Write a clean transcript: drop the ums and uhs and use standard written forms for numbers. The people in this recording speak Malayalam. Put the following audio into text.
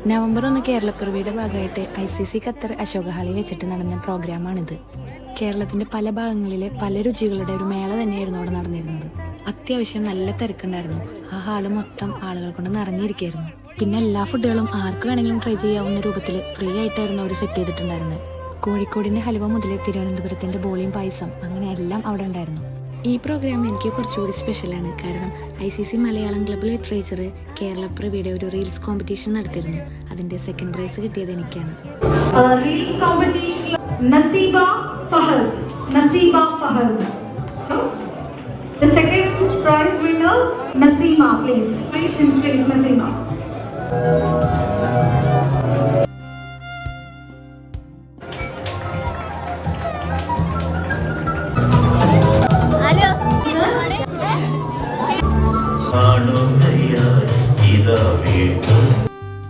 നവംബർ 1 കേരളപ്പിറവിയുടെ ഭാഗമായിട്ട് ICC ഖത്തർ അശോക ഹാളിൽ വെച്ചിട്ട് നടന്ന പ്രോഗ്രാമാണിത്. കേരളത്തിന്റെ പല ഭാഗങ്ങളിലെ പല രുചികളുടെ ഒരു മേള തന്നെയായിരുന്നു അവിടെ നടന്നിരുന്നത്. അത്യാവശ്യം നല്ല തിരക്കുണ്ടായിരുന്നു. ആ ഹാള് മൊത്തം ആളുകൾ കൊണ്ട് നിറഞ്ഞിരിക്കുകയായിരുന്നു. പിന്നെ എല്ലാ ഫുഡുകളും ആർക്ക് വേണമെങ്കിലും ട്രൈ ചെയ്യാവുന്ന രൂപത്തിൽ ഫ്രീ ആയിട്ടായിരുന്നു അവർ സെറ്റ് ചെയ്തിട്ടുണ്ടായിരുന്നത്. കോഴിക്കോടിന്റെ ഹലുവ മുതൽ തിരുവനന്തപുരത്തിന്റെ ബോളിയും പായസം അങ്ങനെ എല്ലാം അവിടെ ഉണ്ടായിരുന്നു. ഈ പ്രോഗ്രാം എനിക്ക് കുറച്ചുകൂടി സ്പെഷ്യലാണ്. കാരണം ICC മലയാളം ക്ലബ് ലിറ്ററേച്ചർ കേരളപ്പിറവിയുടെ ഒരു റീൽസ് കോമ്പറ്റീഷൻ നടത്തിയിരുന്നു. അതിന്റെ സെക്കൻഡ് പ്രൈസ് കിട്ടിയത് എനിക്കാണ്. Reels competition Naseeba Fahad. The second prize winner Nasima, please. Please Nasima.